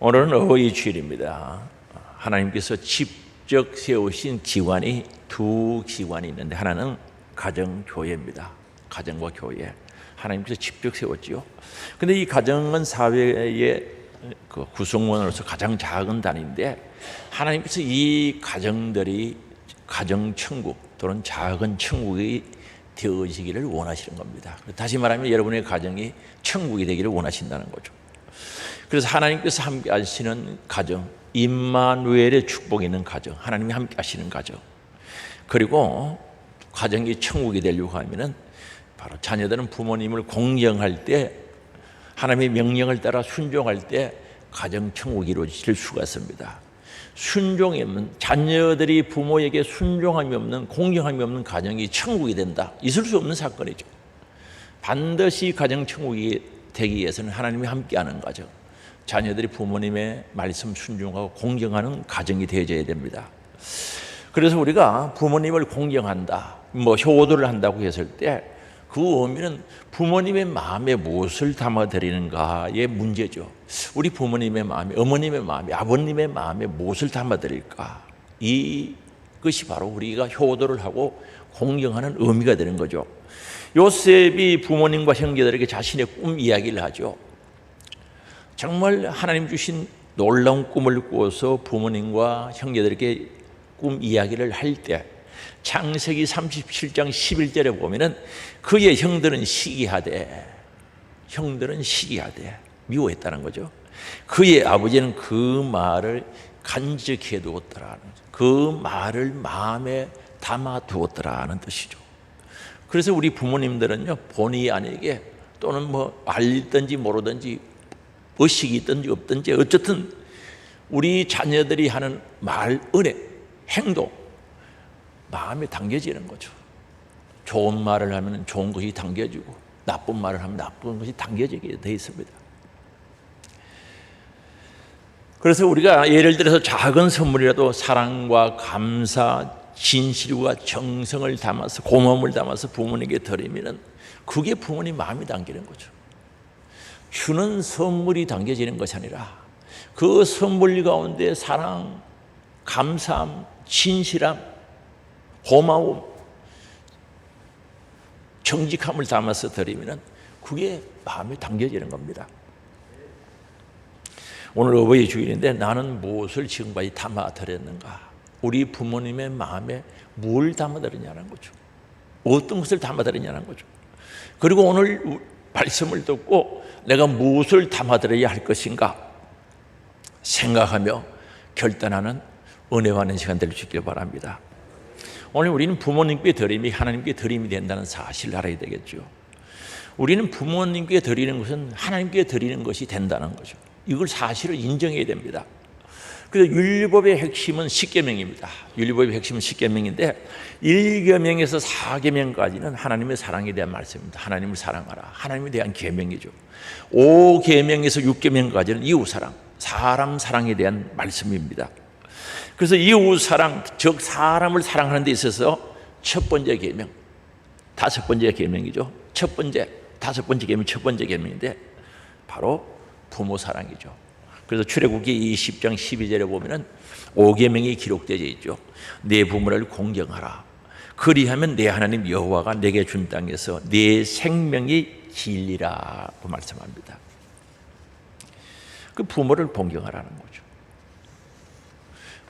오늘은 어버이 주일입니다. 하나님께서 직접 세우신 기관이 두 기관이 있는데 하나는 가정교회입니다. 가정과 교회. 하나님께서 직접 세웠지요. 그런데 이 가정은 사회의 그 구성원으로서 가장 작은 단위인데 하나님께서 이 가정들이 가정천국 또는 작은 천국이 되어지기를 원하시는 겁니다. 다시 말하면 여러분의 가정이 천국이 되기를 원하신다는 거죠. 그래서 하나님께서 함께 하시는 가정, 임마누엘의 축복이 있는 가정, 하나님이 함께 하시는 가정, 그리고 가정이 천국이 되려고 하면은 바로 자녀들은 부모님을 공경할 때, 하나님의 명령을 따라 순종할 때 가정 천국이 이루어질 수가 있습니다. 순종이 없는, 자녀들이 부모에게 순종함이 없는, 공경함이 없는 가정이 천국이 된다. 있을 수 없는 사건이죠. 반드시 가정 천국이 되기 위해서는 하나님이 함께하는 가정, 자녀들이 부모님의 말씀 순종하고 공경하는 가정이 되어져야 됩니다. 그래서 우리가 부모님을 공경한다, 효도를 한다고 했을 때 그 의미는 부모님의 마음에 무엇을 담아드리는가의 문제죠. 우리 부모님의 마음에, 어머님의 마음에, 아버님의 마음에 무엇을 담아드릴까? 이것이 바로 우리가 효도를 하고 공경하는 의미가 되는 거죠. 요셉이 부모님과 형제들에게 자신의 꿈 이야기를 하죠. 정말 하나님 주신 놀라운 꿈을 꾸어서 부모님과 형제들에게 꿈 이야기를 할 때 창세기 37장 11절에 보면은 그의 형들은 시기하되 미워했다는 거죠. 그의 아버지는 그 말을 간직해 두었더라는, 그 말을 마음에 담아 두었더라는 뜻이죠. 그래서 우리 부모님들은요, 본의 아니게 또는 알든지 모르든지 의식이 있든지 없든지 어쨌든 우리 자녀들이 하는 말, 은혜, 행동, 마음에 담겨지는 거죠. 좋은 말을 하면 좋은 것이 담겨지고 나쁜 말을 하면 나쁜 것이 담겨지게 되어 있습니다. 그래서 우리가 예를 들어서 작은 선물이라도 사랑과 감사, 진실과 정성을 담아서, 고마움을 담아서 부모님에게 드리면 그게 부모님 마음이 담기는 거죠. 주는 선물이 담겨지는 것이 아니라 그 선물 가운데 사랑, 감사함, 진실함, 고마움, 정직함을 담아서 드리면 그게 마음에 담겨지는 겁니다. 오늘 어버이 주일인데 나는 무엇을 지금까지 담아 드렸는가? 우리 부모님의 마음에 뭘 담아 드렸냐는 거죠. 어떤 것을 담아 드렸냐는 거죠. 그리고 오늘 말씀을 듣고 내가 무엇을 담아 드려야 할 것인가 생각하며 결단하는 은혜와는 시간 될 수 있길 바랍니다. 오늘 우리는 부모님께 드림이 하나님께 드림이 된다는 사실을 알아야 되겠죠. 우리는 부모님께 드리는 것은 하나님께 드리는 것이 된다는 거죠. 이걸 사실을 인정해야 됩니다. 그래서 율법의 핵심은 십계명입니다. 율법의 핵심은 십계명인데 1계명에서 4계명까지는 하나님의 사랑에 대한 말씀입니다. 하나님을 사랑하라, 하나님에 대한 계명이죠. 5계명에서 6계명까지는 이웃사랑, 사람 사랑에 대한 말씀입니다. 그래서 이웃사랑, 즉 사람을 사랑하는 데 있어서 첫 번째 계명, 다섯 번째 계명이죠. 다섯 번째 계명이 첫 번째 계명인데 바로 부모 사랑이죠. 그래서 출애굽기 20장 12절에 보면은 5계명이 기록되어 있죠. 내 부모를 공경하라. 그리하면 내 하나님 여호와가 내게 준 땅에서 내 생명이 길리라고 말씀합니다. 그 부모를 공경하라는 거죠.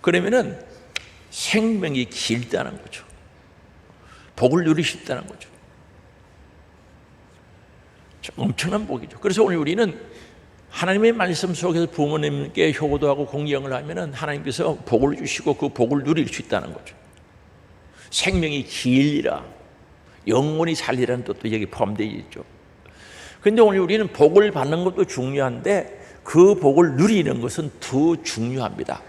그러면은 생명이 길다는 거죠. 복을 누리셨다는 거죠. 엄청난 복이죠. 그래서 오늘 우리는 하나님의 말씀 속에서 부모님께 효도하고 공경을 하면은 하나님께서 복을 주시고 그 복을 누릴 수 있다는 거죠. 생명이 길리라, 영원히 살리라는 뜻도 여기 포함되어 있죠. 그런데 오늘 우리는 복을 받는 것도 중요한데 그 복을 누리는 것은 더 중요합니다.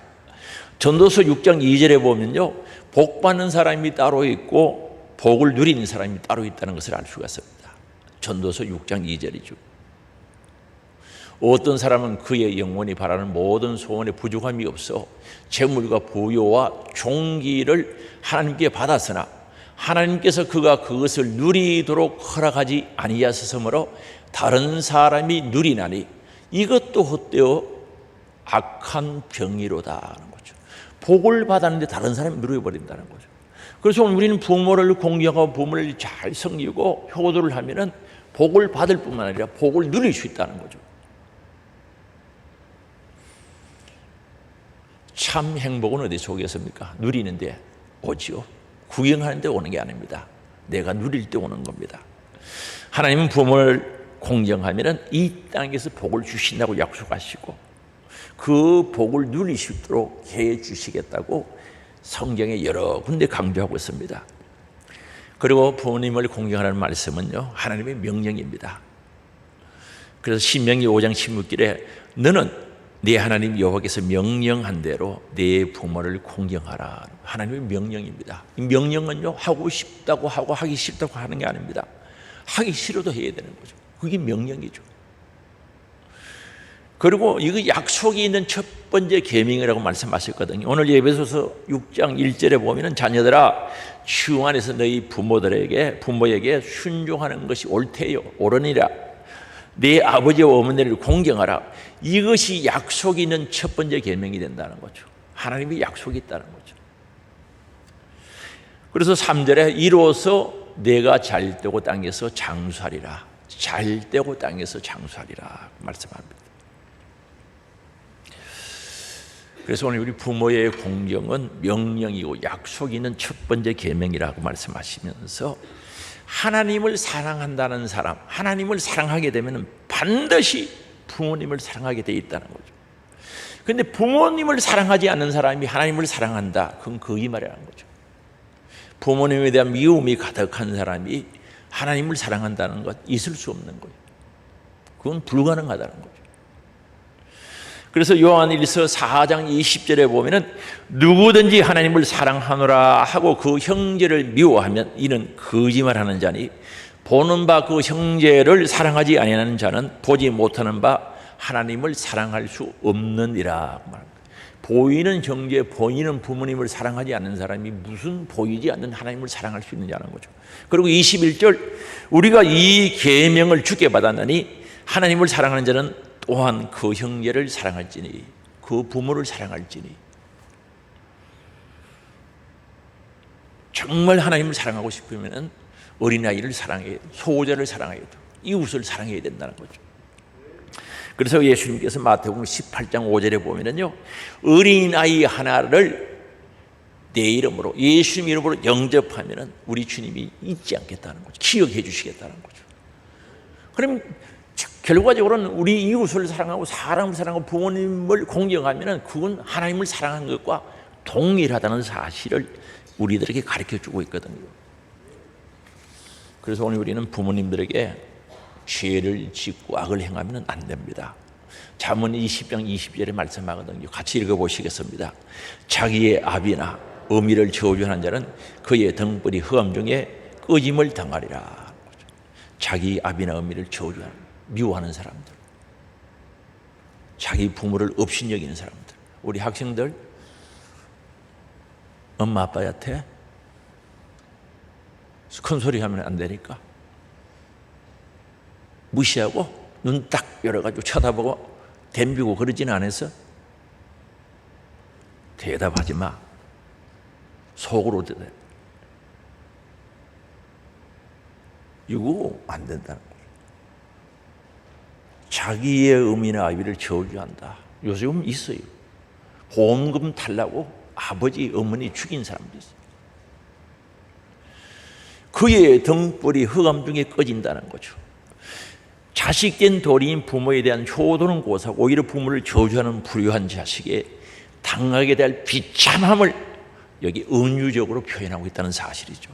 전도서 6장 2절에 보면요, 복 받는 사람이 따로 있고 복을 누리는 사람이 따로 있다는 것을 알 수가 있습니다. 전도서 6장 2절이죠. 어떤 사람은 그의 영혼이 바라는 모든 소원에 부족함이 없어 재물과 부요와 종기를 하나님께 받았으나 하나님께서 그가 그것을 누리도록 허락하지 아니하셨으므로 다른 사람이 누리나니 이것도 헛되어 악한 병이로다 하는 거죠. 복을 받았는데 다른 사람이 누려버린다는 거죠. 그래서 우리는 부모를 공경하고 부모를 잘 섬기고 효도를 하면은 복을 받을 뿐만 아니라 복을 누릴 수 있다는 거죠. 참 행복은 어디서 오겠습니까? 누리는데 오지요. 구경하는데 오는 게 아닙니다. 내가 누릴 때 오는 겁니다. 하나님은 부모를 공경하면 이 땅에서 복을 주신다고 약속하시고 그 복을 누릴 수 있도록 해 주시겠다고 성경에 여러 군데 강조하고 있습니다. 그리고 부모님을 공경하라는 말씀은요, 하나님의 명령입니다. 그래서 신명기 5장 16절에 너는 네 하나님 여호와께서 명령한 대로 네 부모를 공경하라. 하나님의 명령입니다. 이 명령은요, 하고 싶다고 하고 하기 싫다고 하는 게 아닙니다. 하기 싫어도 해야 되는 거죠. 그게 명령이죠. 그리고 이거 약속이 있는 첫 번째 계명이라고 말씀하셨거든요. 오늘 에베소서 6장 1절에 보면은 자녀들아 주 안에서 너희 부모에게 순종하는 것이 옳대요. 옳으니라. 네 아버지와 어머니를 공경하라. 이것이 약속이 있는 첫 번째 계명이 된다는 거죠. 하나님의 약속이 있다는 거죠. 그래서 3절에 이로써 내가 잘되고 땅에서 장수하리라. 잘되고 땅에서 장수하리라 말씀합니다. 그래서 오늘 우리 부모의 공경은 명령이고 약속이 있는 첫 번째 계명이라고 말씀하시면서 하나님을 사랑한다는 사람, 하나님을 사랑하게 되면 반드시 부모님을 사랑하게 돼 있다는 거죠. 그런데 부모님을 사랑하지 않는 사람이 하나님을 사랑한다, 그건 거짓말이라는 거죠. 부모님에 대한 미움이 가득한 사람이 하나님을 사랑한다는 것 있을 수 없는 거예요. 그건 불가능하다는 거죠. 그래서 요한일서 4장 20절에 보면은 누구든지 하나님을 사랑하노라 하고 그 형제를 미워하면 이는 거짓말하는 자니 보는 바 그 형제를 사랑하지 아니하는 자는 보지 못하는 바 하나님을 사랑할 수 없느니라. 보이는 형제, 보이는 부모님을 사랑하지 않는 사람이 무슨 보이지 않는 하나님을 사랑할 수 있느냐는 거죠. 그리고 21절 우리가 이 계명을 주께 받았느니 하나님을 사랑하는 자는 또한 그 형제를 사랑할지니 그 부모를 사랑할지니. 정말 하나님을 사랑하고 싶으면 어린아이를 사랑해야 돼. 소자를 사랑해야 돼. 이웃을 사랑해야 된다는 거죠. 그래서 예수님께서 마태복음 18장 5절에 보면은요, 어린아이 하나를 내 이름으로, 예수님 이름으로 영접하면은 우리 주님이 잊지 않겠다는 거죠. 기억해 주시겠다는 거죠. 그럼 결과적으로는 우리 이웃을 사랑하고 사람을 사랑하고 부모님을 공경하면은 그건 하나님을 사랑하는 것과 동일하다는 사실을 우리들에게 가르쳐 주고 있거든요. 그래서 오늘 우리는 부모님들에게 죄를 짓고 악을 행하면 안 됩니다. 잠언 20장 20절에 말씀하거든요. 같이 읽어보시겠습니다. 자기의 아비나 어미를 저주하는 자는 그의 등불이 흑암 중에 꺼짐을 당하리라. 자기 아비나 어미를 저주하는, 미워하는 사람들, 자기 부모를 업신여기는 사람들. 우리 학생들 엄마 아빠한테 큰 소리 하면 안 되니까 무시하고 눈 딱 열어가지고 쳐다보고 덤비고 그러지는 않아서 대답하지 마. 속으로 대답. 이거 안 된다는 거예요. 자기의 어미나 아비를 저주한다. 요즘 있어요. 보험금 달라고 아버지, 어머니 죽인 사람도 있어요. 그의 등불이 흑암 중에 꺼진다는 거죠. 자식된 도리인 부모에 대한 효도는 고사고 오히려 부모를 저주하는 불효한 자식에 당하게 될 비참함을 여기 은유적으로 표현하고 있다는 사실이죠.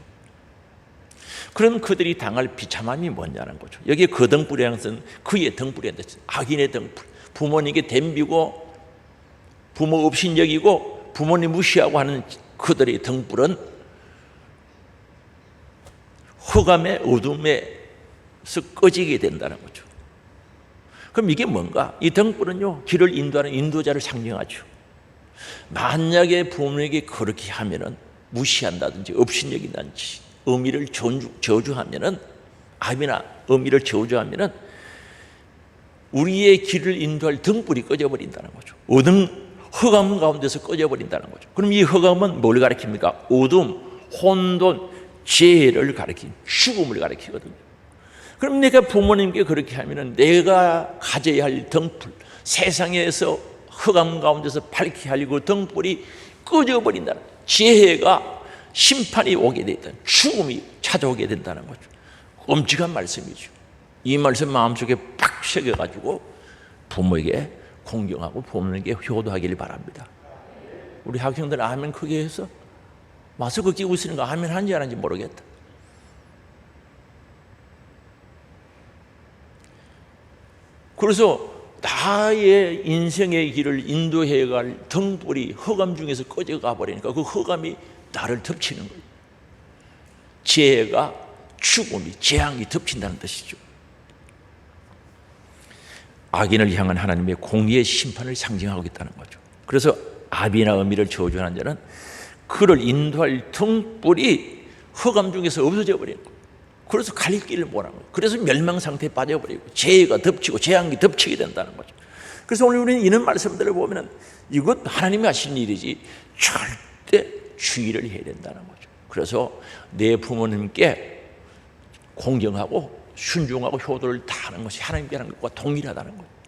그럼 그들이 당할 비참함이 뭐냐는 거죠. 여기에 그 등불이라는 것은 그의 등불이 아니라 악인의 등불. 부모님께 덤비고 부모 업신여기고 부모님 무시하고 하는 그들의 등불은 흑암의 어둠에서 꺼지게 된다는 거죠. 그럼 이게 뭔가? 이 등불은요, 길을 인도하는 인도자를 상징하죠. 만약에 부모에게 그렇게 하면은 무시한다든지 업신여긴다든지 어미를 저주하면은, 아비나 어미를 저주하면은 우리의 길을 인도할 등불이 꺼져버린다는 거죠. 어둠, 흑암 가운데서 꺼져버린다는 거죠. 그럼 이 흑암은 뭘 가리킵니까? 어둠, 혼돈, 죄를 가리킨, 죽음을 가리키거든요. 그럼 내가 부모님께 그렇게 하면은 내가 가져야 할 등불, 세상에서 흑암 가운데서 밝게 할 그 등불이 꺼져버린다는 거죠. 죄가 심판이 오게 된다, 죽음이 찾아오게 된다는 거죠. 엄직한 말씀이죠. 이 말씀 마음속에 팍 새겨가지고 부모에게 공경하고 부모님께 효도하기를 바랍니다. 우리 학생들 아멘 크게 해서 마스크 끼고 있으니까 아멘 하는지 안 하는지 모르겠다. 그래서 나의 인생의 길을 인도해갈 등불이 흑암 중에서 꺼져가 버리니까 그 흑암이 나를 덮치는 거예요. 죄가, 죽음이, 재앙이 덮친다는 뜻이죠. 악인을 향한 하나님의 공의의 심판을 상징하고 있다는 거죠. 그래서 아비나 어미를 저주하는 자는 그를 인도할 등불이 흑암 중에서 없어져 버리는 거예요. 그래서 갈 길을 못하는 거예요. 그래서 멸망 상태에 빠져버리고 죄가 덮치고 재앙이 덮치게 된다는 거죠. 그래서 오늘 우리는 이런 말씀들을 보면 이것 하나님이 하신 일이지 절대 주의를 해야 된다는 거죠. 그래서 내 부모님께 공경하고 순종하고 효도를 다하는 것이 하나님께 하는 것과 동일하다는 거예요.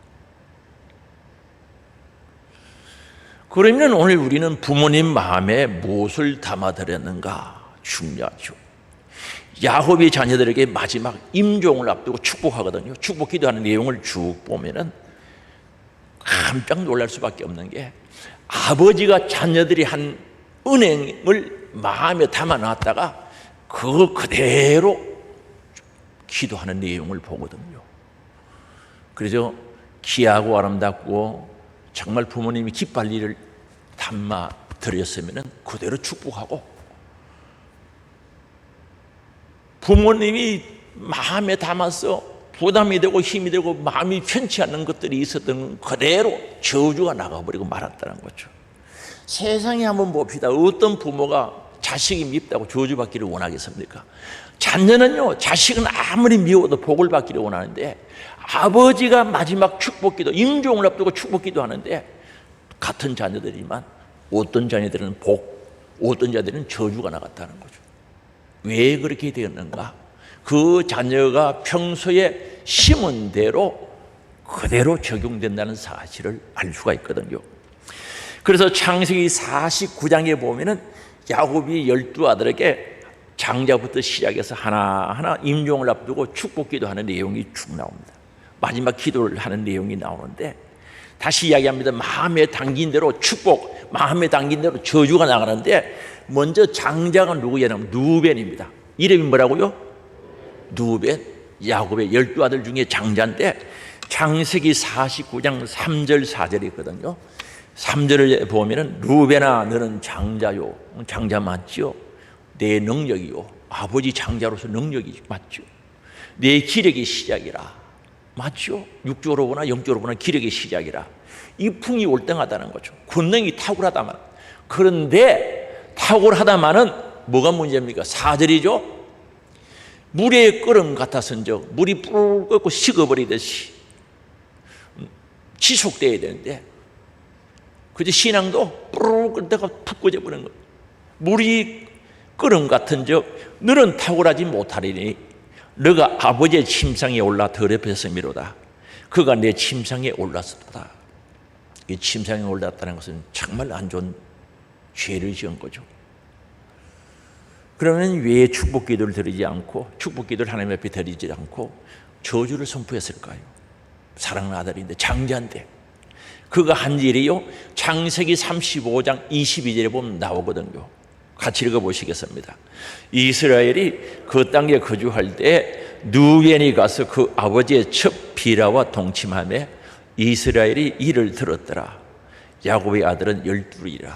그러면 오늘 우리는 부모님 마음에 무엇을 담아드렸는가 중요하죠. 야곱이 자녀들에게 마지막 임종을 앞두고 축복하거든요. 축복 기도하는 내용을 쭉 보면은 깜짝 놀랄 수밖에 없는 게 아버지가 자녀들이 한 은행을 마음에 담아놨다가 그거 그대로 기도하는 내용을 보거든요. 그래서 귀하고 아름답고 정말 부모님이 기뻐할 일을 담아 드렸으면 그대로 축복하고, 부모님이 마음에 담아서 부담이 되고 힘이 되고 마음이 편치 않는 것들이 있었던 그대로 저주가 나가버리고 말았다는 거죠. 세상에 한번 봅시다. 어떤 부모가 자식이 밉다고 저주받기를 원하겠습니까? 자녀는요, 자식은 아무리 미워도 복을 받기를 원하는데, 아버지가 마지막 축복기도, 임종을 앞두고 축복기도 하는데 같은 자녀들이지만 어떤 자녀들은 복, 어떤 자녀들은 저주가 나갔다는 거죠. 왜 그렇게 되었는가? 그 자녀가 평소에 심은 대로 그대로 적용된다는 사실을 알 수가 있거든요. 그래서 창세기 49장에 보면은 야곱이 12아들에게 장자부터 시작해서 하나하나 임종을 앞두고 축복기도 하는 내용이 쭉 나옵니다. 마지막 기도를 하는 내용이 나오는데 다시 이야기합니다. 마음에 담긴 대로 축복, 마음에 담긴 대로 저주가 나가는데 먼저 장자가 누구냐면 누벤입니다. 이름이 뭐라고요? 누벤, 야곱의 12아들 중에 장자인데 창세기 49장 3절 4절이 있거든요. 3절을 보면 누벤아 너는 장자요. 장자 맞죠? 내 능력이요. 아버지 장자로서 능력이 맞죠. 내 기력의 시작이라. 맞죠? 육적으로 보나 영적으로 보나 기력의 시작이라. 이 풍이 올등하다는 거죠. 권능이 탁월하다만. 그런데 탁월하다마는 뭐가 문제입니까? 4절이죠. 물의 끓음 같아서인즉 물이 뿔 끓고 식어버리듯이 지속돼야 되는데, 그저 신앙도 뿔 끓다가 푹 꺼져버리는 거예요. 물이 끓음 같은즉 너는 탁월하지 못하리니 너가 아버지의 침상에 올라 더럽혔음이로다. 그가 내 침상에 올랐었다. 이 침상에 올랐다는 것은 정말 안 좋은 죄를 지은 거죠. 그러면 왜 축복기도를 드리지 않고, 축복기도를 하나님 앞에 드리지 않고 저주를 선포했을까요? 사랑하는 아들인데, 장자인데. 그가 한 일이요, 창세기 35장 22절에 보면 나오거든요. 같이 읽어보시겠습니다. 이스라엘이 그 땅에 거주할 때 누벤이 가서 그 아버지의 첩 비라와 동침하며 이스라엘이 이를 들었더라. 야곱의 아들은 12이라.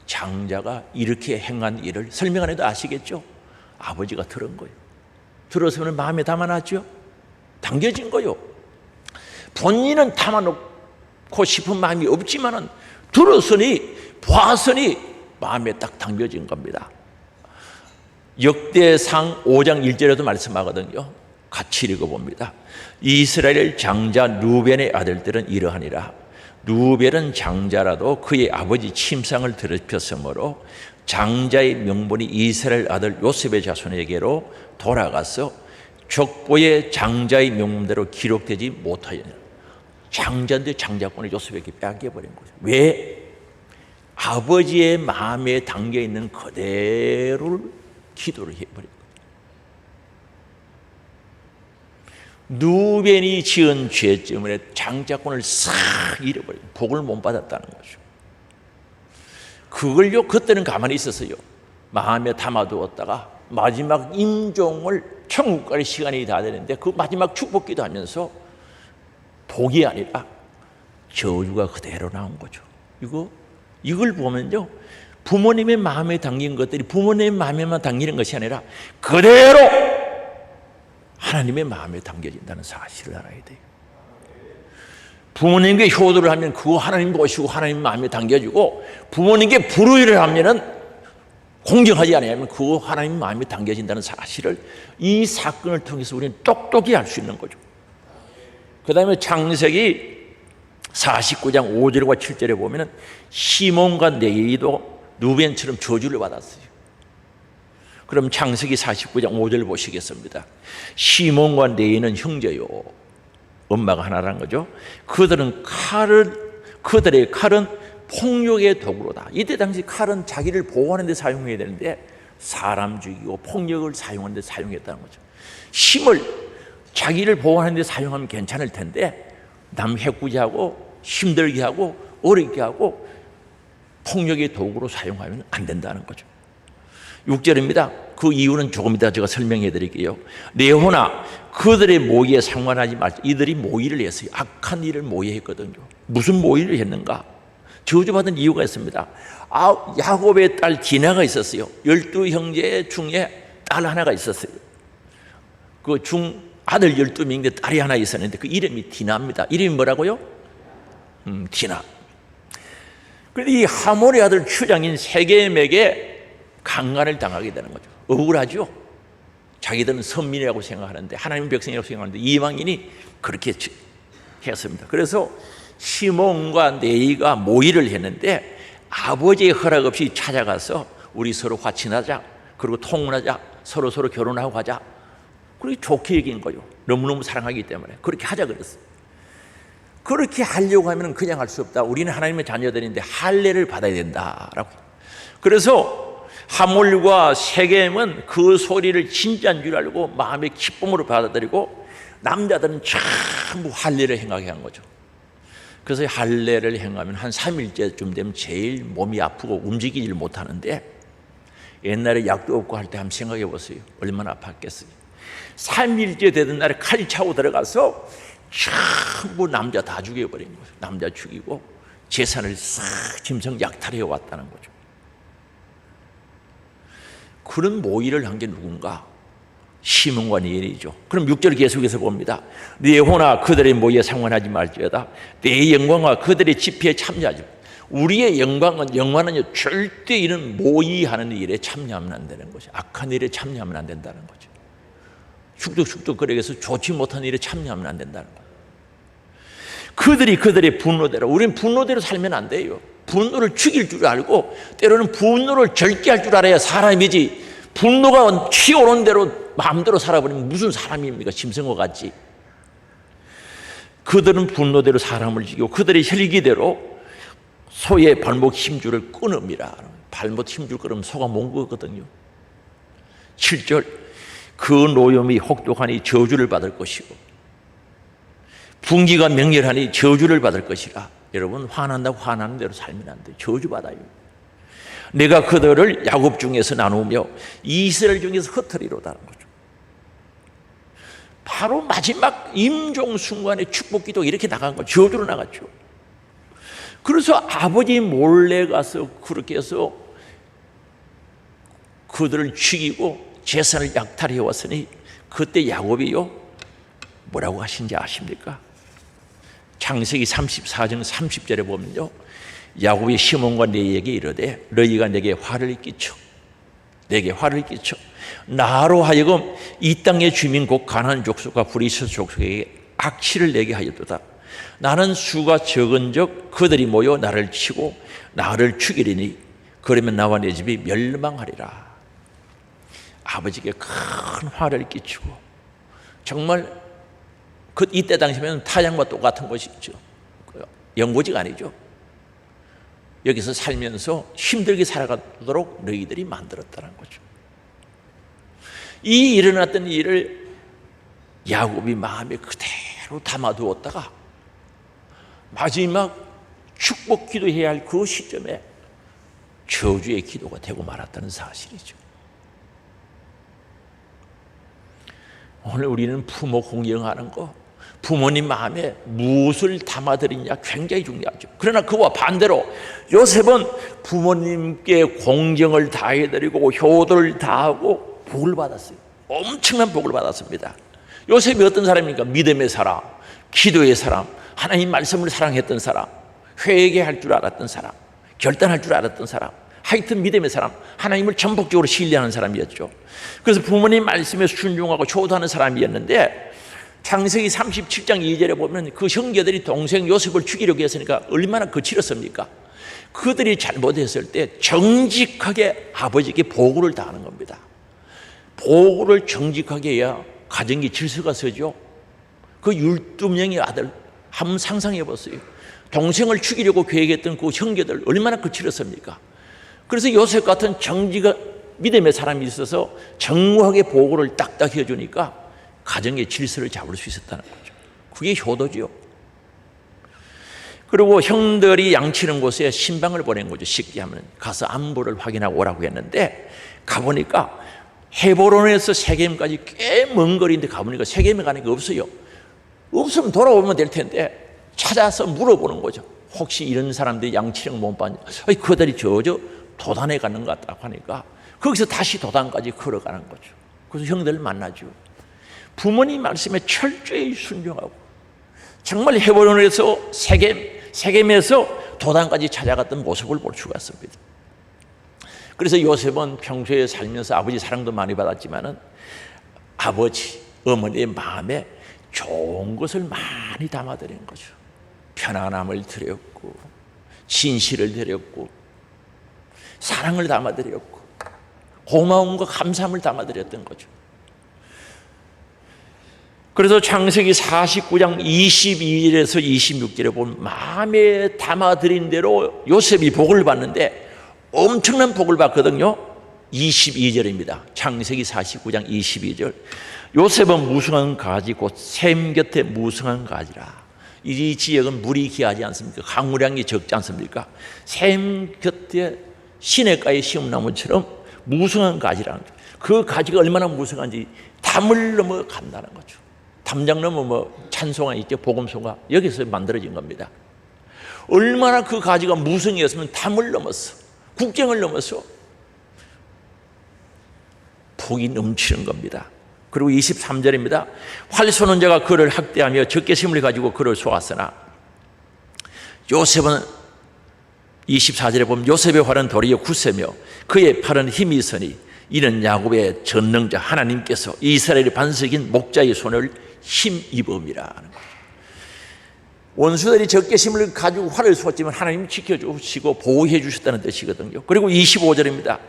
장자가 이렇게 행한 일을 설명 안 해도 아시겠죠? 아버지가 들은 거예요. 들었으면 마음에 담아놨죠? 당겨진 거예요. 본인은 담아놓고 싶은 마음이 없지만은 들었으니, 보았으니 마음에 딱 담겨진 겁니다. 역대상 5장 1절에도 말씀하거든요. 같이 읽어봅니다. 이스라엘 장자 루벤의 아들들은 이러하니라. 루벤은 장자라도 그의 아버지 침상을 더럽혔으므로 장자의 명분이 이스라엘 아들 요셉의 자손에게로 돌아가서 족보의 장자의 명분대로 기록되지 못하였느니라. 장자인데 장자권을 요셉에게 빼앗겨버린 거죠. 왜? 아버지의 마음에 담겨있는 그대로를 기도를 해버린 거죠. 루벤이 지은 죄 때문에 장자권을 싹 잃어버린, 복을 못 받았다는 거죠. 그걸요, 그때는 가만히 있었어요. 마음에 담아두었다가 마지막 임종을 천국 갈 시간이 다 되는데 그 마지막 축복기도 하면서 복이 아니라 저주가 그대로 나온 거죠. 이걸 보면요, 부모님의 마음에 담긴 것들이 부모님의 마음에만 담기는 것이 아니라 그대로 하나님의 마음에 담겨진다는 사실을 알아야 돼요. 부모님께 효도를 하면 그거 하나님 보시고 하나님 마음에 담겨지고, 부모님께 불의를 하면은 공경하지 않으면 그거 하나님 마음에 담겨진다는 사실을 이 사건을 통해서 우리는 똑똑히 알 수 있는 거죠. 그 다음에 창세기 49장 5절과 7절에 보면은 시몬과 네이도 루벤처럼 저주를 받았어요. 그럼 창세기 49장 5절 보시겠습니다. 시몬과 네이는 형제요, 엄마가 하나라는 거죠. 그들의 칼은 폭력의 도구로다. 이때 당시 칼은 자기를 보호하는 데 사용해야 되는데 사람 죽이고 폭력을 사용하는 데 사용했다는 거죠. 힘을 자기를 보호하는 데 사용하면 괜찮을 텐데 남 해코지하고 힘들게 하고 어렵게 하고 폭력의 도구로 사용하면 안 된다는 거죠. 6절입니다. 그 이유는 조금 이따 제가 설명해 드릴게요. 네호나 그들의 모의에 상관하지 말자. 이들이 모의를 했어요. 악한 일을 모의했거든요. 무슨 모의를 했는가? 저주받은 이유가 있습니다. 야곱의 딸 디나가 있었어요. 12형제 중에 딸 하나가 있었어요. 그 아들 12명인데 딸이 하나 있었는데 그 이름이 디나입니다. 이름이 뭐라고요? 디나. 그런데 이 하몰의 아들 추장인 세겜에게 강간을 당하게 되는 거죠. 억울하죠. 자기들은 선민이라고 생각하는데, 하나님 백성이라고 생각하는데 이방인이 그렇게 했습니다. 그래서 시몬과 네이가 모의를 했는데 아버지의 허락 없이 찾아가서 우리 서로 화친하자, 그리고 통혼하자, 서로 결혼하고 가자, 그렇게 좋게 얘기한 거죠. 너무너무 사랑하기 때문에 그렇게 하자 그랬어요. 그렇게 하려고 하면 그냥 할 수 없다. 우리는 하나님의 자녀들인데 할례를 받아야 된다라고. 그래서 하몰과 세겜은 그 소리를 진짜인 줄 알고 마음의 기쁨으로 받아들이고, 남자들은 전부 할례를 행하게 한 거죠. 그래서 할례를 행하면 한 3일째쯤 되면 제일 몸이 아프고 움직이질 못하는데, 옛날에 약도 없고 할 때 한번 생각해 보세요. 얼마나 아팠겠어요. 3일째 되던 날에 칼 차고 들어가서 전부 남자 다 죽여버린 거죠. 남자 죽이고 재산을 싹 짐승 약탈해 왔다는 거죠. 그런 모의를 한 게 누군가? 시몬과 네이죠. 그럼 6절 계속해서 봅니다. 네호나 그들의 모의에 상관하지 말지어다. 내 영광과 그들의 집회에 참여하지. 우리의 영광은요 절대 이런 모의하는 일에 참여하면 안 되는 거죠. 악한 일에 참여하면 안 된다는 거죠. 쑥덕쑥덕거리면서 좋지 못한 일에 참여하면 안 된다는 거예요. 그들의 분노대로, 우리는 분노대로 살면 안 돼요. 분노를 죽일 줄 알고 때로는 분노를 절제할 줄 알아야 사람이지, 분노가 튀어오른 대로 마음대로 살아버리면 무슨 사람입니까? 짐승과 같지. 그들은 분노대로 사람을 죽이고 그들의 혈기대로 소의 발목 힘줄을 끊음이라. 발목 힘줄 끊으면 소가 몽고거든요. 7절 그 노염이 혹독하니 저주를 받을 것이고 분기가 맹렬하니 저주를 받을 것이라. 여러분, 화난다고 화나는 대로 살면 안 돼요. 저주받아요. 내가 그들을 야곱 중에서 나누며 이스라엘 중에서 흩어리로다는 거죠. 바로 마지막 임종 순간에 축복기도 이렇게 나간 거죠. 저주로 나갔죠. 그래서 아버지 몰래 가서 그렇게 해서 그들을 죽이고 재산을 약탈해 왔으니 그때 야곱이요 뭐라고 하신지 아십니까? 창세기 34장 30절에 보면요, 야곱이 시몬과 네에게 이르되 너희가 내게 화를 끼쳐 내게 화를 끼쳐 나로 하여금 이 땅의 주민 곧 가나안 족속과 브리스 족속에게 악취를 내게 하였도다. 나는 수가 적은즉 그들이 모여 나를 치고 나를 죽이리니 그러면 나와 내 집이 멸망하리라. 아버지께 큰 화를 끼치고 정말 이때 당시면 타작과 똑같은 것이죠. 연고지가 아니죠. 여기서 살면서 힘들게 살아가도록 너희들이 만들었다는 거죠. 이 일어났던 일을 야곱이 마음에 그대로 담아두었다가 마지막 축복 기도해야 할 그 시점에 저주의 기도가 되고 말았다는 사실이죠. 오늘 우리는 부모 공경하는 거, 부모님 마음에 무엇을 담아들이냐 굉장히 중요하죠. 그러나 그와 반대로 요셉은 부모님께 공경을 다해드리고 효도를 다하고 복을 받았어요. 엄청난 복을 받았습니다. 요셉이 어떤 사람입니까? 믿음의 사람, 기도의 사람, 하나님 말씀을 사랑했던 사람, 회개할 줄 알았던 사람, 결단할 줄 알았던 사람, 하여튼 믿음의 사람, 하나님을 전폭적으로 신뢰하는 사람이었죠. 그래서 부모님 말씀에 순종하고 효도하는 사람이었는데 창세기 37장 2절에 보면 그 형제들이 동생 요셉을 죽이려고 했으니까 얼마나 거칠었습니까? 그들이 잘못했을 때 정직하게 아버지에게 보고를 다하는 겁니다. 보고를 정직하게 해야 가정의 질서가 서죠. 그 12명의 아들 한번 상상해 보세요. 동생을 죽이려고 계획했던 그 형제들 얼마나 거칠었습니까? 그래서 요셉 같은 정직한 믿음의 사람이 있어서 정확하게 보고를 딱딱 해주니까 가정의 질서를 잡을 수 있었다는 거죠. 그게 효도지요. 그리고 형들이 양치는 곳에 신방을 보낸 거죠. 쉽게 하면 가서 안부를 확인하고 오라고 했는데 가보니까 헤브론에서 세겜까지 꽤 먼 거리인데 가보니까 세겜에 가는 게 없어요. 없으면 돌아오면 될 텐데 찾아서 물어보는 거죠. 혹시 이런 사람들이 양치령 못 봤냐? 그들이 저 도단에 가는 것 같다고 하니까 거기서 다시 도단까지 걸어가는 거죠. 그래서 형들을 만나죠. 부모님 말씀에 철저히 순종하고 정말 헤브론에서 세겜에서 도단까지 찾아갔던 모습을 볼 수가 있습니다. 그래서 요셉은 평소에 살면서 아버지 사랑도 많이 받았지만은 아버지, 어머니의 마음에 좋은 것을 많이 담아드린 거죠. 편안함을 드렸고 진실을 드렸고 사랑을 담아드렸고 고마움과 감사함을 담아드렸던 거죠. 그래서 창세기 49장 22절에서 26절에 보면 마음에 담아드린 대로 요셉이 복을 받는데 엄청난 복을 받거든요. 22절입니다. 창세기 49장 22절. 요셉은 무성한 가지 곧 샘 곁에 무성한 가지라. 이 지역은 물이 귀하지 않습니까? 강우량이 적지 않습니까? 샘 곁에 시냇가에 심은 나무처럼 무성한 가지라는 거죠. 그 가지가 얼마나 무성한지 담을 넘어 간다는 거죠. 담장 넘어 찬송가 있죠. 복음송가 여기서 만들어진 겁니다. 얼마나 그 가지가 무성이었으면 담을 넘었어. 국경을 넘어서 복이 넘치는 겁니다. 그리고 23절입니다. 활 쏘는 자가 그를 학대하며 적개심을 가지고 그를 쏘았으나 요셉은 24절에 보면 요셉의 활은 도리어 굳세며 그의 팔은 힘이 있으니 이는 야곱의 전능자 하나님께서 이스라엘의 반석인 목자의 손을 힘입음이라 하는 거예요. 원수들이 적개심을 가지고 활을 쏘았지만 하나님이 지켜주시고 보호해 주셨다는 뜻이거든요. 그리고 25절입니다.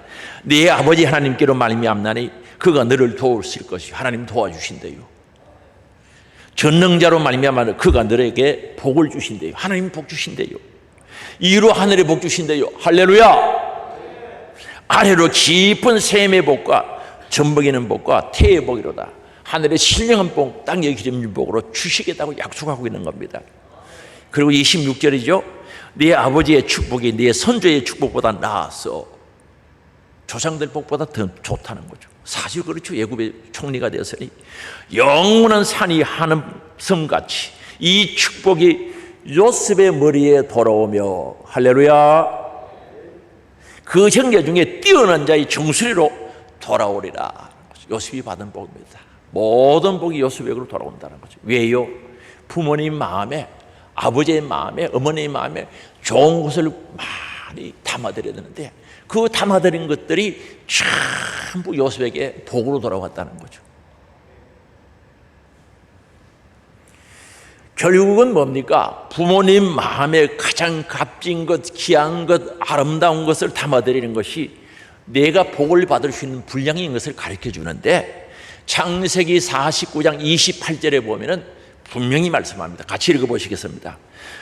네 아버지 하나님께로 말미암나니 그가 너를 도우실 것이 하나님 도와주신대요. 전능자로 말미암아 그가 너에게 복을 주신대요. 하나님 복 주신대요. 이로 하늘에 복 주신대요. 할렐루야. 아래로 깊은 샘의 복과 젖먹이는 복과 태의 복이로다. 하늘의 신령한 복, 땅의 기름진 복으로 주시겠다고 약속하고 있는 겁니다. 그리고 26절이죠. 네 아버지의 축복이 네 선조의 축복보다 나았어. 조상들 복보다 더 좋다는 거죠. 사실 그렇죠. 애굽의 총리가 되었으니 영원한 산이 하늘 섬같이 이 축복이 요셉의 머리에 돌아오며 할렐루야. 그 형제 중에 뛰어난 자의 정수리로 돌아오리라. 요셉이 받은 복입니다. 모든 복이 요셉에게로 돌아온다는 거죠. 왜요? 부모님 마음에, 아버지의 마음에, 어머니의 마음에 좋은 것을 많이 담아드려야 되는데 그 담아드린 것들이 전부 요셉에게 복으로 돌아왔다는 거죠. 결국은 뭡니까? 부모님 마음에 가장 값진 것, 귀한 것, 아름다운 것을 담아드리는 것이 내가 복을 받을 수 있는 분량인 것을 가르쳐 주는데, 창세기 49장 28절에 보면은 분명히 말씀합니다. 같이 읽어보시겠습니다.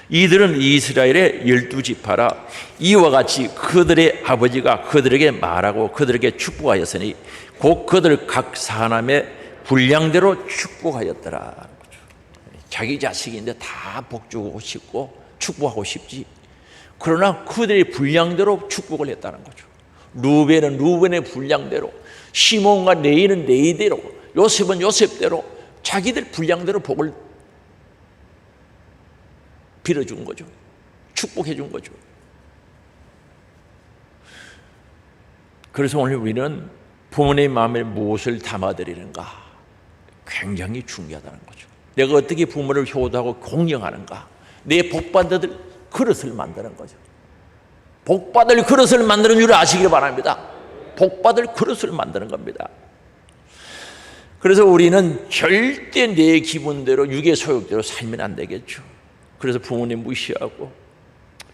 이들은 이스라엘의 12지파라. 이와 같이 그들의 아버지가 그들에게 말하고 그들에게 축복하였으니 곧 그들 각 사람의 분량대로 축복하였더라. 자기 자식인데 다 복 주고 싶고 축복하고 싶지. 그러나 그들의 분량대로 축복을 했다는 거죠. 루벤은 루벤의 분량대로, 시몬과 레위는 레위대로, 요셉은 요셉대로 자기들 분량대로 복을 빌어준 거죠. 축복해 준 거죠. 그래서 오늘 우리는 부모님 마음에 무엇을 담아드리는가 굉장히 중요하다는 거죠. 내가 어떻게 부모를 효도하고 공경하는가, 내 복받을 그릇을 만드는 거죠. 복받을 그릇을 만드는 줄 아시길 바랍니다. 복받을 그릇을 만드는 겁니다. 그래서 우리는 절대 내 기분대로 육의 소욕대로 살면 안 되겠죠. 그래서 부모님 무시하고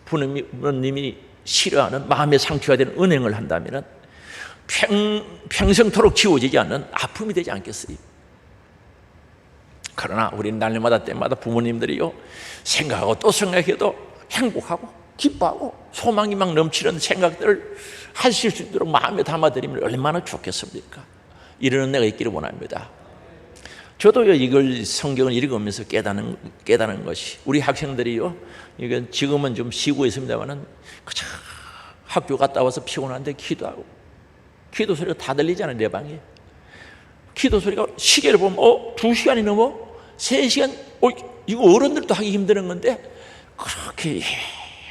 부모님이 싫어하는 마음의 상처가 되는 은행을 한다면 평생토록 지워지지 않는 아픔이 되지 않겠어요? 그러나 우리는 날마다 때마다 부모님들이요, 생각하고 또 생각해도 행복하고 기뻐하고 소망이 막 넘치는 생각들을 하실 수 있도록 마음에 담아드리면 얼마나 좋겠습니까? 이러는 내가 있기를 원합니다. 저도요, 이걸 성경을 읽으면서 깨닫는 것이, 우리 학생들이요, 이건 지금은 좀 쉬고 있습니다만은 그저 학교 갔다 와서 피곤한데 기도하고, 기도 소리가 다 들리잖아요, 내 방에. 기도 소리가, 시계를 보면 2시간이 넘어? 3시간? 이거 어른들도 하기 힘든 건데 그렇게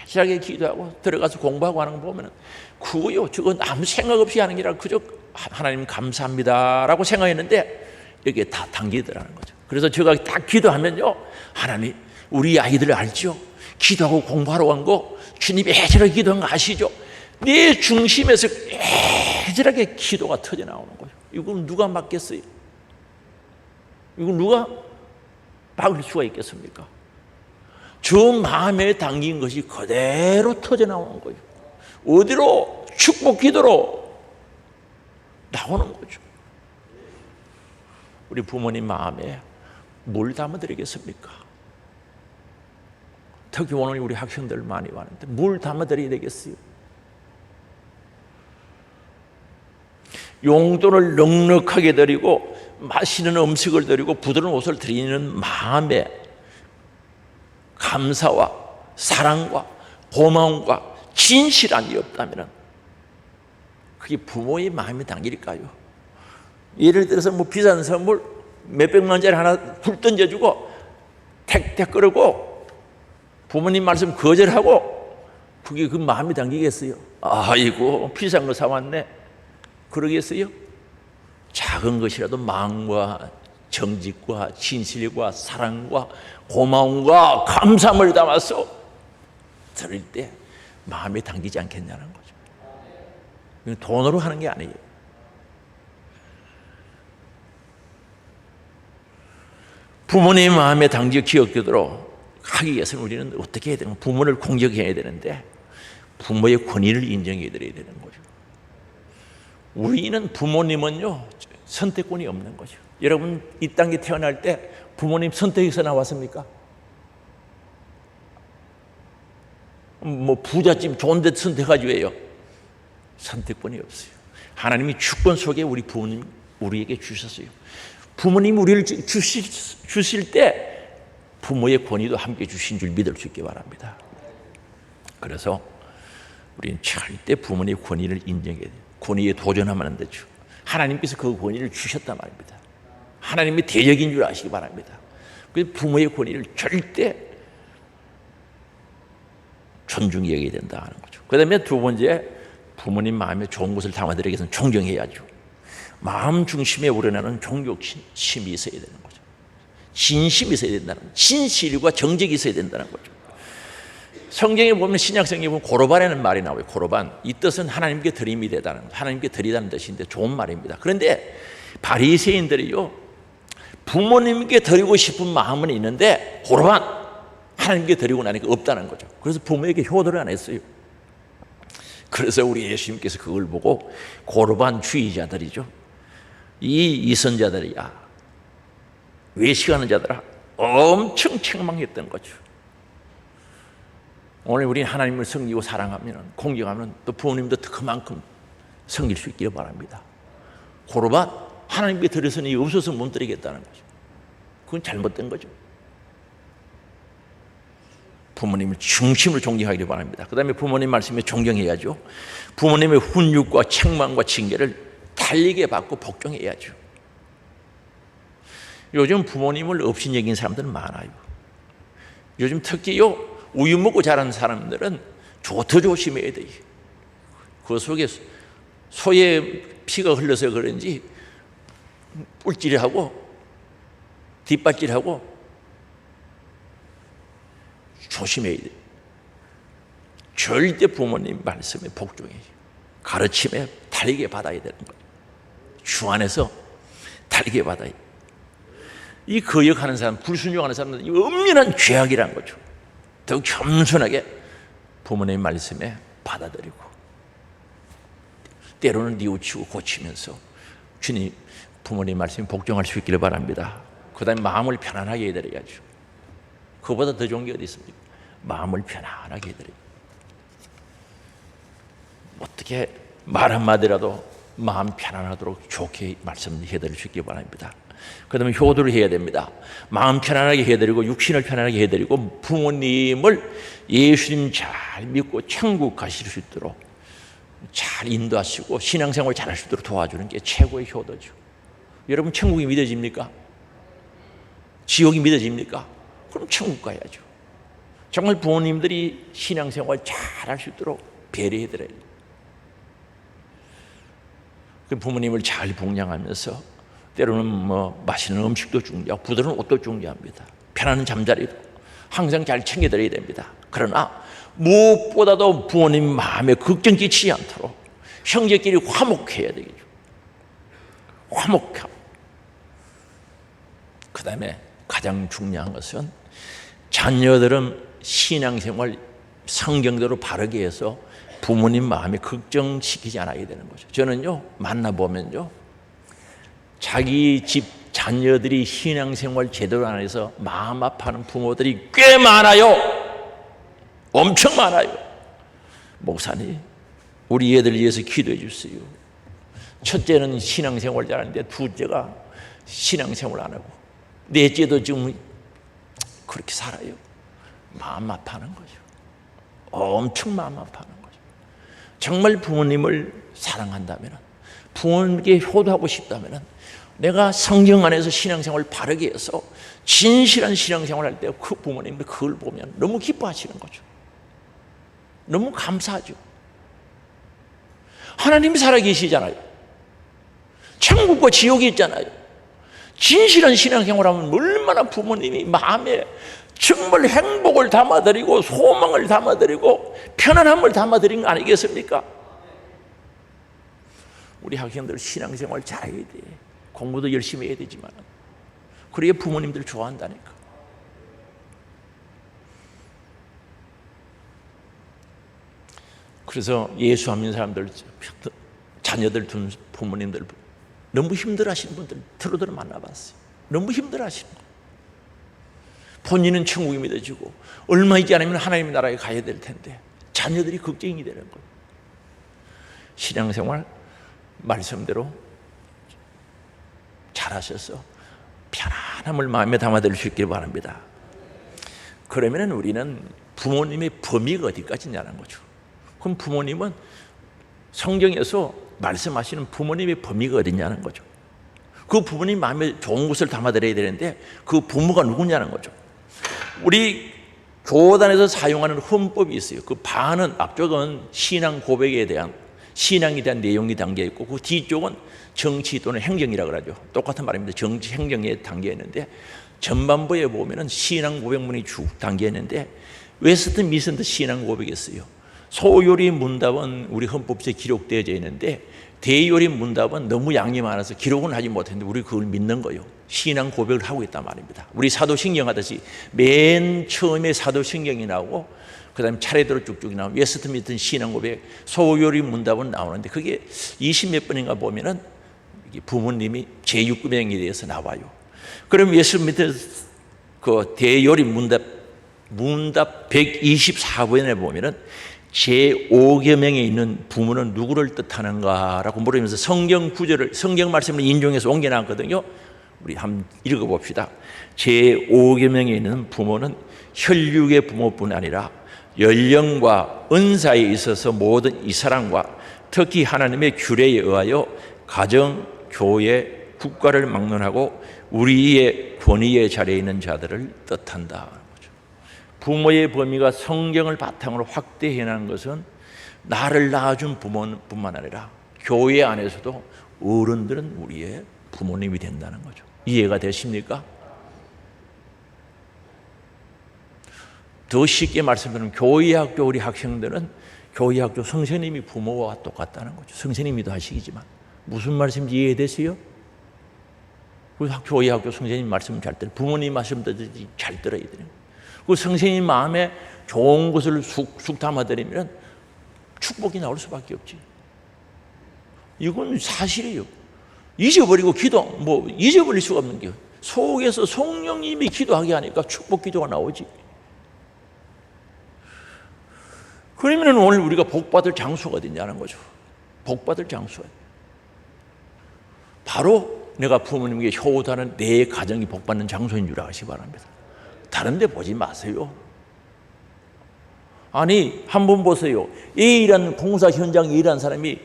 예절하게 기도하고 들어가서 공부하고 하는 거 보면 그거요, 저건 아무 생각 없이 하는 게 아니라 그저 하나님 감사합니다라고 생각했는데 여기에 다 담기더라는 거죠. 그래서 제가 딱 기도하면요, 하나님 우리 아이들 알죠? 기도하고 공부하러 간 거 주님이 예절하게 기도한 거 아시죠? 내 중심에서 예절하게 기도가 터져 나오는 거예요. 이건 누가 막겠어요? 이건 누가 막을 수가 있겠습니까? 저 마음에 담긴 것이 그대로 터져 나오는 거예요. 어디로? 축복 기도로 나오는 거죠. 우리 부모님 마음에 뭘 담아드리겠습니까? 특히 오늘 우리 학생들 많이 왔는데 뭘 담아드려야 되겠어요? 용돈을 넉넉하게 드리고 맛있는 음식을 드리고 부드러운 옷을 드리는 마음에 감사와 사랑과 고마움과 진실함이 없다면 그게 부모의 마음이 담길까요? 예를 들어서 뭐 비싼 선물 몇백만 원짜리 하나 불 던져주고 택택 끌고 부모님 말씀 거절하고 그게 그 마음이 담기겠어요? 아이고 비싼 거 사왔네 그러겠어요? 작은 것이라도 마음과 정직과 진실과 사랑과 고마움과 감사함을 담아서 들을 때 마음에 담기지 않겠냐는 거죠. 돈으로 하는 게 아니에요. 부모님 마음에 담겨 기억되도록 하기 위해서는 우리는 어떻게 해야 되는, 부모를 공격해야 되는데 부모의 권위를 인정해 드려야 되는 거죠. 우리는 부모님은요 선택권이 없는 거죠. 여러분 이 땅에 태어날 때 부모님 선택해서 나왔습니까? 뭐 부잣집 좋은 데 선택하지 왜요? 선택권이 없어요. 하나님이 주권 속에 우리 부모님 우리에게 주셨어요. 부모님 우리를 주실 때 부모의 권위도 함께 주신 줄 믿을 수 있기 바랍니다. 그래서 우리는 절대 부모님의 권위를 인정해야 돼요. 권위에 도전하면 안 되죠. 하나님께서 그 권위를 주셨단 말입니다. 하나님의 대적인 줄 아시기 바랍니다. 그래서 부모의 권위를 절대 존중히 여겨야 된다 하는 거죠. 그 다음에 두 번째, 부모님 마음에 좋은 것을 담아드리기 위해서는 존경해야죠. 마음 중심에 우러나는 종교심이 있어야 되는 거죠. 진심이 있어야 된다는 거죠. 진실과 정직이 있어야 된다는 거죠. 성경에 보면 신약성경에 보면 고르반이라는 말이 나와요. 고르반. 이 뜻은 하나님께 드림이 되다는, 하나님께 드리다는 뜻인데 좋은 말입니다. 그런데 바리새인들이요, 부모님께 드리고 싶은 마음은 있는데 고르반, 하나님께 드리고 나니까 없다는 거죠. 그래서 부모에게 효도를 안 했어요. 그래서 우리 예수님께서 그걸 보고 고르반 주의자들이죠, 이 이선자들이야, 외식하는 자들아, 엄청 책망했던 거죠. 오늘 우리 하나님을 섬기고 사랑하면, 공경하면 또 부모님도 그만큼 섬길 수 있기를 바랍니다. 고르반, 하나님께 드렸으니 없어서 못 드리겠다는 거죠. 그건 잘못된 거죠. 부모님을 중심으로 존경하기를 바랍니다. 그 다음에 부모님 말씀에 존경해야죠. 부모님의 훈육과 책망과 징계를 달리게 받고 복종해야죠. 요즘 부모님을 업신여긴 사람들은 많아요. 요즘 특히요, 우유 먹고 자란 사람들은 더 조심해야 돼요. 그 속에 소의 피가 흘러서 그런지 뿔질하고 뒷발질하고 조심해야 돼요. 절대 부모님 말씀에 복종해요. 가르침에 달리게 받아야 되는 거예요. 주 안에서 달리게 받아야 돼요. 이 거역하는 사람, 불순종하는 사람들은 엄연한 죄악이라는 거죠. 더욱 겸손하게 부모님 말씀에 받아들이고, 때로는 뉘우치고 고치면서 주님 부모님 말씀에 복종할 수 있기를 바랍니다. 그 다음에 마음을 편안하게 해드려야죠. 그보다 더 좋은 게 어디 있습니까? 마음을 편안하게 해드려요. 어떻게 말 한마디라도 마음 편안하도록 좋게 말씀해드릴 수 있기 바랍니다. 그 다음에 효도를 해야 됩니다. 마음 편안하게 해드리고 육신을 편안하게 해드리고 부모님을 예수님 잘 믿고 천국 가실 수 있도록 잘 인도하시고 신앙생활 잘 할 수 있도록 도와주는 게 최고의 효도죠. 여러분, 천국이 믿어집니까? 지옥이 믿어집니까? 그럼 천국 가야죠. 정말 부모님들이 신앙생활 잘 할 수 있도록 배려해드려야 돼요. 부모님을 잘 봉양하면서 때로는 맛있는 음식도 중요하고 부드러운 옷도 중요합니다. 편안한 잠자리도 항상 잘 챙겨드려야 됩니다. 그러나 무엇보다도 부모님 마음에 걱정 끼치지 않도록 형제끼리 화목해야 되겠죠. 화목함. 그 다음에 가장 중요한 것은 자녀들은 신앙생활 성경대로 바르게 해서 부모님 마음에 걱정시키지 않아야 되는 거죠. 저는요, 만나보면요, 자기 집 자녀들이 신앙생활 제대로 안 해서 마음 아파하는 부모들이 꽤 많아요. 엄청 많아요. 목사님, 우리 애들 위해서 기도해 주세요. 첫째는 신앙생활 잘하는데 둘째가 신앙생활 안 하고 넷째도 지금 그렇게 살아요. 마음 아파하는 거죠. 엄청 마음 아파하는 거죠. 정말 부모님을 사랑한다면, 부모님께 효도하고 싶다면, 내가 성경 안에서 신앙생활을 바르게 해서 진실한 신앙생활을 할 때 그 부모님들 그걸 보면 너무 기뻐하시는 거죠. 너무 감사하죠. 하나님이 살아계시잖아요. 천국과 지옥이 있잖아요. 진실한 신앙생활하면 얼마나 부모님이 마음에 정말 행복을 담아드리고 소망을 담아드리고 편안함을 담아드린 거 아니겠습니까? 우리 학생들 신앙생활 잘해야 돼. 공부도 열심히 해야 되지만 그래야 부모님들 좋아한다니까. 그래서 예수 안 믿는 사람들, 자녀들 둔 부모님들 너무 힘들어하시는 분들 들어들어 만나봤어요. 너무 힘들어하시는 거예요. 본인은 천국이 믿어지고 얼마 있지 않으면 하나님의 나라에 가야 될 텐데 자녀들이 걱정이 되는 거예요. 신앙생활 말씀대로 잘하셔서 편안함을 마음에 담아드릴 수 있길 바랍니다. 그러면 우리는 부모님의 범위가 어디까지냐는 거죠. 그럼 부모님은 성경에서 말씀하시는 부모님의 범위가 어디냐는 거죠. 그 부모님 마음에 좋은 것을 담아드려야 되는데 그 부모가 누구냐는 거죠. 우리 교단에서 사용하는 헌법이 있어요. 그 반은, 앞쪽은 신앙 고백에 대한, 신앙에 대한 내용이 담겨 있고 그 뒤쪽은 정치 또는 행정이라고 그러죠. 똑같은 말입니다. 정치, 행정에 담겨 있는데 전반부에 보면은 신앙 고백문이 쭉 담겨 있는데 웨스트 미선도 신앙 고백했어요. 소요리 문답은 우리 헌법에 기록되어져 있는데 대요리 문답은 너무 양이 많아서 기록은 하지 못했는데 우리 그걸 믿는 거예요. 신앙 고백을 하고 있단 말입니다. 우리 사도신경 하듯이 맨 처음에 사도신경이 나오고 그 다음에 차례대로 쭉쭉 나오면 웨스트 미슨 신앙 고백, 소요리 문답은 나오는데 그게 20몇 번인가 보면은 부모님이 제6금형에 대해서 나와요. 그럼 웨스트 미슨 그 대요리 문답 124번에 보면은 제5계명에 있는 부모는 누구를 뜻하는가라고 물으면서 성경 구절을, 성경 말씀을 인용해서 옮겨놨거든요. 우리 한번 읽어봅시다. 제5계명에 있는 부모는 혈육의 부모뿐 아니라 연령과 은사에 있어서 모든 이 사랑과 특히 하나님의 규례에 의하여 가정, 교회, 국가를 막론하고 우리의 권위의 자리에 있는 자들을 뜻한다. 부모의 범위가 성경을 바탕으로 확대해나는 것은 나를 낳아준 부모뿐만 아니라 교회 안에서도 어른들은 우리의 부모님이 된다는 거죠. 이해가 되십니까? 더 쉽게 말씀드리면 교회학교 우리 학생들은 교회학교 선생님이 부모와 똑같다는 거죠. 선생님이도 하시기지만 무슨 말씀인지 이해되세요? 교회학교 선생님 말씀 잘 들어요. 부모님 말씀도 잘 들어야 돼요. 그 선생님 마음에 좋은 것을 쑥쑥 담아드리면 축복이 나올 수밖에 없지. 이건 사실이에요. 잊어버리고 잊어버릴 수가 없는 게 속에서 성령님이 기도하게 하니까 축복 기도가 나오지. 그러면 오늘 우리가 복받을 장소가 어디냐는 거죠. 복받을 장소. 바로 내가 부모님에게 효도하는 내 가정이 복받는 장소인 줄 아시기 바랍니다. 다른 데 보지 마세요. 아니 한번 보세요. A라는 공사 현장에 일하는 사람이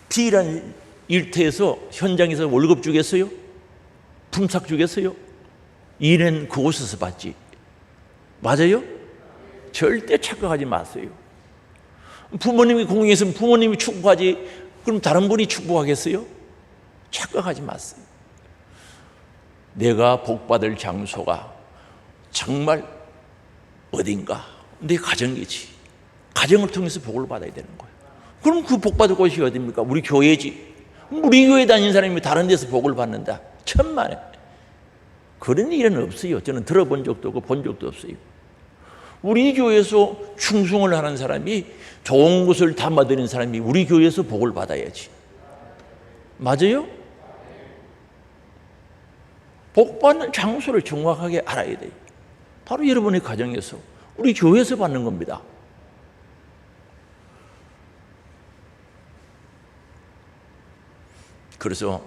B라는 일터에서 현장에서 월급 주겠어요? 품삯 주겠어요? 일은 그곳에서 받지. 맞아요? 절대 착각하지 마세요. 부모님이 공경했으면 부모님이 축복하지 그럼 다른 분이 축복하겠어요? 착각하지 마세요. 내가 복받을 장소가 정말 어딘가 내 가정이지. 가정을 통해서 복을 받아야 되는 거예요. 그럼 그 복받을 곳이 어디입니까? 우리 교회지. 우리 교회 다니는 사람이 다른 데서 복을 받는다. 천만에. 그런 일은 없어요. 저는 들어본 적도 없고 본 적도 없어요. 우리 교회에서 충성을 하는 사람이 좋은 것을 담아드리는 사람이 우리 교회에서 복을 받아야지. 맞아요? 복받는 장소를 정확하게 알아야 돼요. 바로 여러분의 가정에서 우리 교회에서 받는 겁니다. 그래서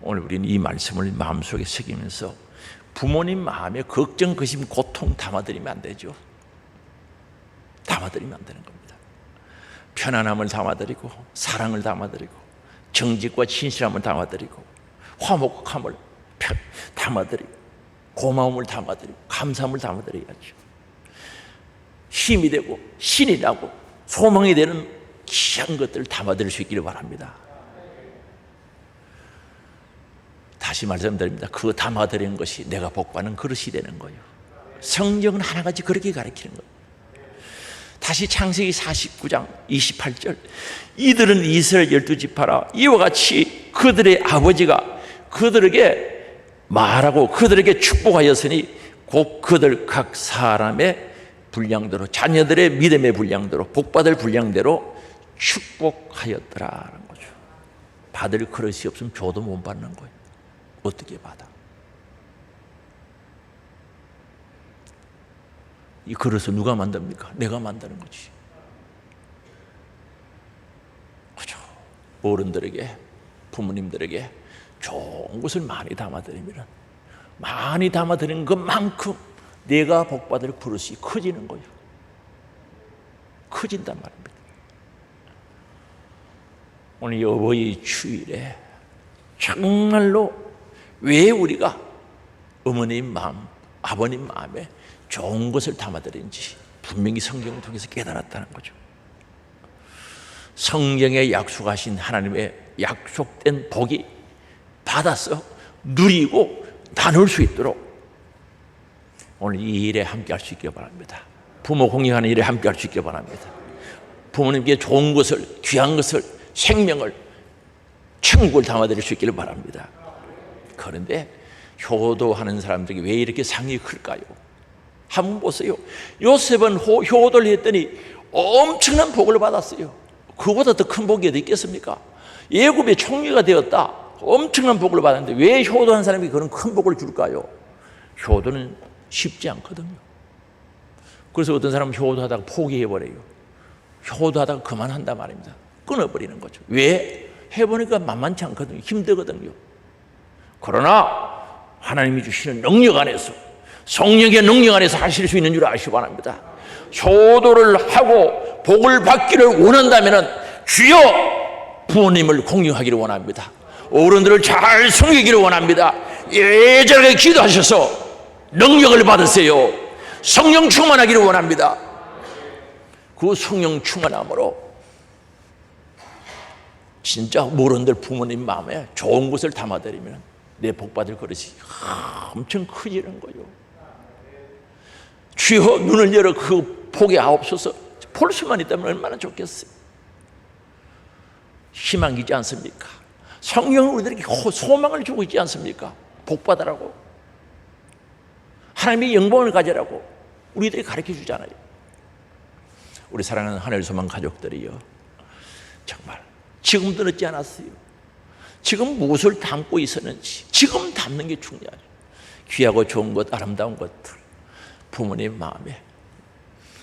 오늘 우리는 이 말씀을 마음속에 새기면서 부모님 마음에 걱정, 근심, 고통 담아드리면 안 되죠. 담아드리면 안 되는 겁니다. 편안함을 담아드리고 사랑을 담아드리고 정직과 진실함을 담아드리고 화목함을 담아드리고 고마움을 담아드리고 감사함을 담아드려야죠. 힘이 되고 신이 나고 소망이 되는 귀한 것들을 담아드릴 수 있기를 바랍니다. 다시 말씀드립니다. 그 담아드리는 것이 내가 복받는 그릇이 되는 거예요. 성경은 하나같이 그렇게 가르치는 거예요. 다시 창세기 49장 28절 이들은 이스라엘 12지파라 이와 같이 그들의 아버지가 그들에게 말하고 그들에게 축복하였으니 곧 그들 각 사람의 분량대로 자녀들의 믿음의 분량대로 복받을 분량대로 축복하였더라는 거죠. 받을 그릇이 없으면 줘도 못 받는 거예요. 어떻게 받아? 이 그릇을 누가 만듭니까? 내가 만드는 거지. 그죠? 어른들에게 부모님들에게 좋은 것을 많이 담아드리면 많이 담아드리는 것만큼 내가 복받을 그릇이 커지는 거예요. 커진단 말입니다. 오늘 어버이 주일에 정말로 왜 우리가 어머님 마음, 아버님 마음에 좋은 것을 담아드리는지 분명히 성경을 통해서 깨달았다는 거죠. 성경에 약속하신 하나님의 약속된 복이 받아서 누리고 나눌 수 있도록 오늘 이 일에 함께 할 수 있기를 바랍니다. 부모 공경하는 일에 함께 할 수 있길 바랍니다. 부모님께 좋은 것을, 귀한 것을, 생명을, 천국을 담아드릴 수 있기를 바랍니다. 그런데 효도하는 사람들이 왜 이렇게 상이 클까요? 한번 보세요. 요셉은 효도를 했더니 엄청난 복을 받았어요. 그보다 더 큰 복이 어디 있겠습니까? 애굽의 총리가 되었다. 엄청난 복을 받았는데 왜 효도한 사람이 그런 큰 복을 줄까요? 효도는 쉽지 않거든요. 그래서 어떤 사람은 효도하다가 포기해버려요. 효도하다가 그만한단 말입니다. 끊어버리는 거죠. 왜? 해보니까 만만치 않거든요. 힘들거든요. 그러나 하나님이 주시는 능력 안에서, 성령의 능력 안에서 하실 수 있는 줄 아시기 바랍니다. 효도를 하고 복을 받기를 원한다면 주여 부모님을 공경하기를 원합니다. 어른들을 잘 섬기기를 원합니다. 예전에 기도하셔서 능력을 받으세요. 성령 충만하기를 원합니다. 그 성령 충만함으로 진짜 어른들 부모님 마음에 좋은 것을 담아드리면 내 복받을 그릇이 엄청 커지는 거예요. 주여 눈을 열어 그 복에 하옵소서. 볼 수만 있다면 얼마나 좋겠어요. 희망이지 않습니까? 성령은 우리들에게 소망을 주고 있지 않습니까? 복받으라고, 하나님의 영광을 가지라고 우리들이 가르쳐 주잖아요. 우리 사랑하는 하늘소망 가족들이요, 정말 지금도 늦지 않았어요. 지금 무엇을 담고 있었는지 지금 담는 게 중요하죠. 귀하고 좋은 것, 아름다운 것들, 부모님 마음에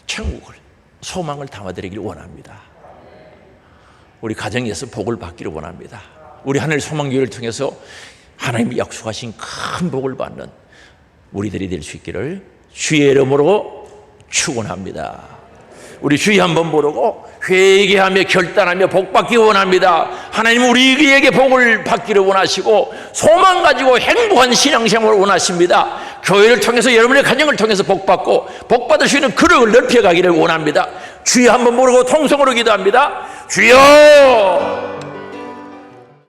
천국을, 소망을 담아드리길 원합니다. 우리 가정에서 복을 받기를 원합니다. 우리 하늘소망교회를 통해서 하나님이 약속하신 큰 복을 받는 우리들이 될 수 있기를 주의 이름으로 축원합니다. 우리 주의 한번 모르고 회개하며 결단하며 복 받기 원합니다. 하나님 우리에게 복을 받기를 원하시고 소망 가지고 행복한 신앙생활을 원하십니다. 교회를 통해서 여러분의 가정을 통해서 복 받고 복 받을 수 있는 그릇을 넓혀가기를 원합니다. 주여 한번 모르고 통성으로 기도합니다. 주여